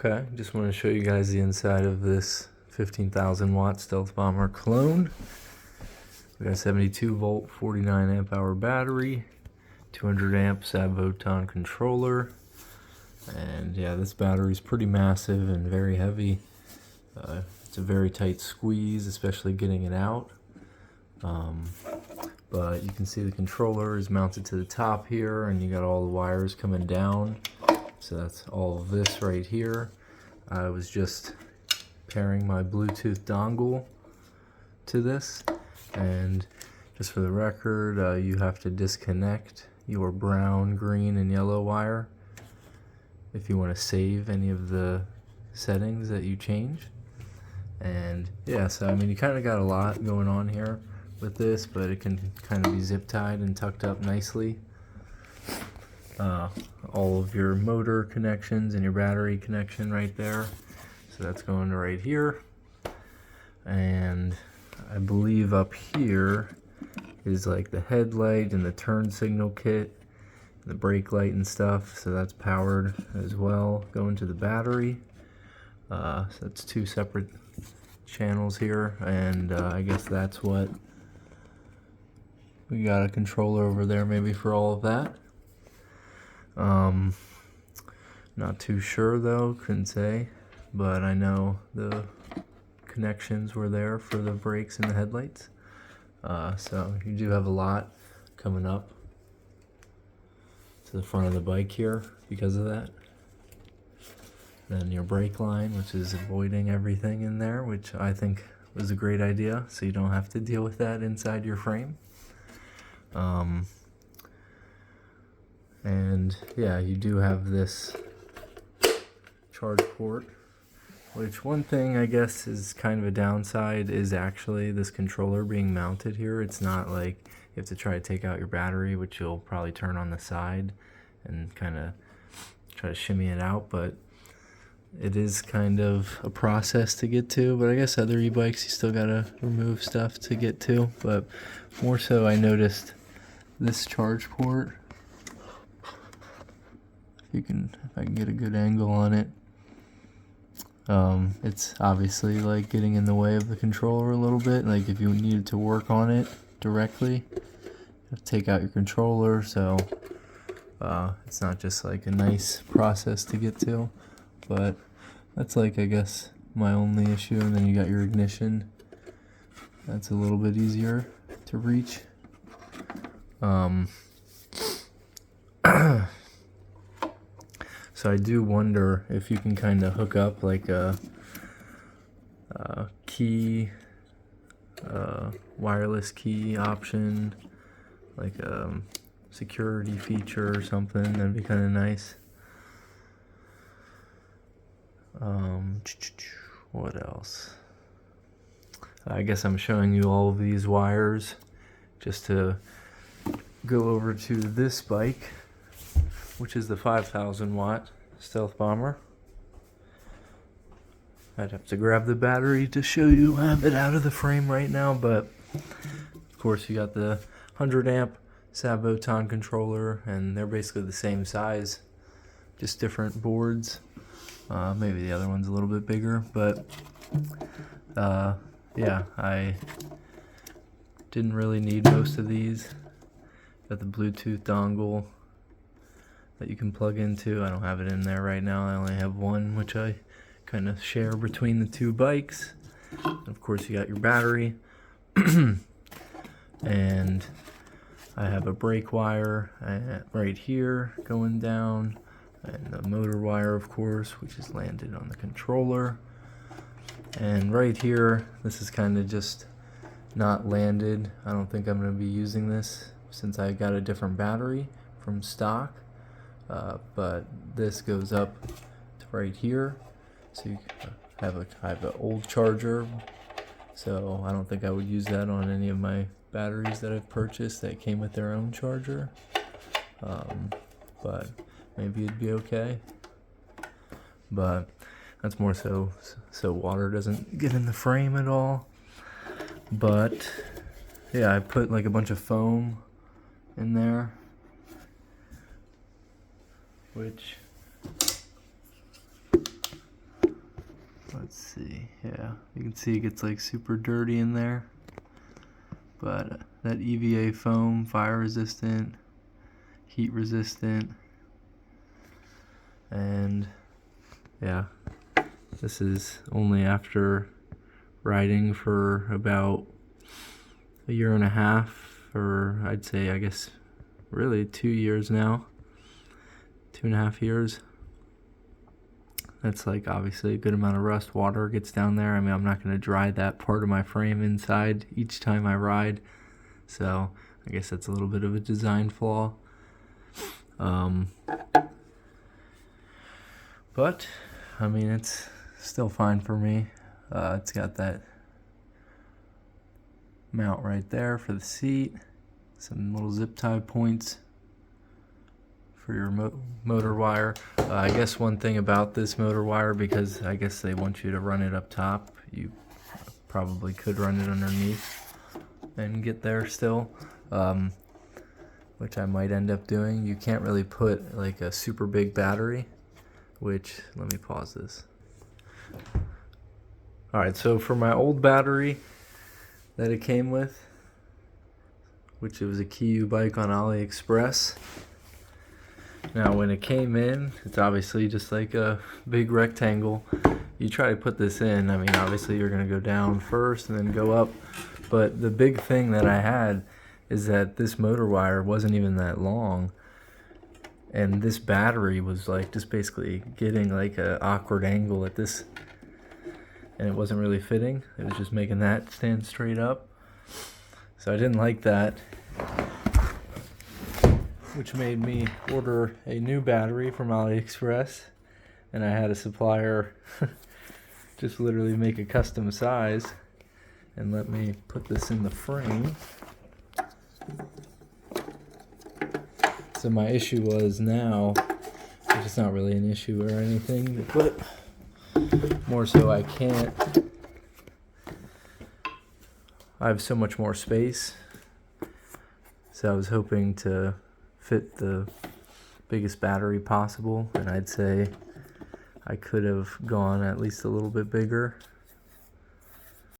Okay, just want to show you guys the inside of this 15,000 watt Stealth Bomber clone. We got a 72 volt, 49 amp hour battery, 200 amp Sav-Photon controller, and yeah, this battery is pretty massive and very heavy. It's a very tight squeeze, especially getting it out. But you can see the controller is mounted to the top here, and you got all the wires coming down. So that's all of this right here. I was just pairing my Bluetooth dongle to this, and just for the record, you have to disconnect your brown, green, and yellow wire if you want to save any of the settings that you change. And yeah, so I mean, you kind of got a lot going on here with this, but it can kind of be zip tied and tucked up nicely. All of your motor connections and your battery connection right there, so that's going to right here. And I believe up here is like the headlight and the turn signal kit and the brake light and stuff, so that's powered as well, going to the battery. So that's two separate channels here, and I guess that's what we got, a controller over there maybe for all of that. Not too sure though, couldn't say, but I know the connections were there for the brakes and the headlights. So you do have a lot coming up to the front of the bike here because of that. Then your brake line, which is avoiding everything in there, which I think was a great idea, so you don't have to deal with that inside your frame. And yeah, you do have this charge port, which one thing I guess is kind of a downside is actually this controller being mounted here. It's not like you have to try to take out your battery, which you'll probably turn on the side and kind of try to shimmy it out, but it is kind of a process to get to. But I guess other e-bikes you still gotta remove stuff to get to, but more so I noticed this charge port. If I can get a good angle on it, it's obviously like getting in the way of the controller a little bit. Like if you needed to work on it directly, you have to take out your controller, so it's not just like a nice process to get to. But that's like, I guess, my only issue. And then you got your ignition, that's a little bit easier to reach. So I do wonder if you can kind of hook up like a key, wireless key option, like a security feature or something. That'd be kind of nice. What else? I guess I'm showing you all of these wires just to go over to this bike, which is the 5,000 watt Stealth Bomber. I'd have to grab the battery to show you. I have it out of the frame right now, but of course you got the 100 amp Sav-Photon controller, and they're basically the same size, just different boards. Maybe the other one's a little bit bigger, but yeah, I didn't really need most of these. Got the Bluetooth dongle that you can plug into. I don't have it in there right now. I only have one, which I kind of share between the two bikes. And of course you got your battery. And I have a brake wire right here going down, and the motor wire, of course, which is landed on the controller. And right here, this is kind of just not landed. I don't think I'm going to be using this since I got a different battery from stock. But this goes up to right here, so you have an old charger, so I don't think I would use that on any of my batteries that I've purchased that came with their own charger. But maybe it'd be okay. But that's more so water doesn't get in the frame at all. But yeah, I put like a bunch of foam in there, which let's see, yeah, you can see it gets like super dirty in there. But that EVA foam, fire resistant, heat resistant, and yeah, this is only after riding for about a year and a half, or I'd say, I guess, really 2 years now, 2.5 years. That's like obviously a good amount of rust. Water gets down there. I mean, I'm not going to dry that part of my frame inside each time I ride, so I guess that's a little bit of a design flaw. But I mean, it's still fine for me. It's got that mount right there for the seat, some little zip tie points for your motor wire. I guess one thing about this motor wire, because I guess they want you to run it up top, you probably could run it underneath and get there still, which I might end up doing. You can't really put like a super big battery, which, let me pause this. Alright, so for my old battery that it came with, which it was a KIU bike on AliExpress. Now when it came in, it's obviously just like a big rectangle. You try to put this in, I mean, obviously you're going to go down first and then go up. But the big thing that I had is that this motor wire wasn't even that long. And this battery was like just basically getting like an awkward angle at this. And it wasn't really fitting. It was just making that stand straight up. So I didn't like that, which made me order a new battery from AliExpress, and I had a supplier just literally make a custom size and let me put this in the frame. So my issue was now, which is not really an issue or anything, but more so I have so much more space, so I was hoping to fit the biggest battery possible, and I'd say I could have gone at least a little bit bigger,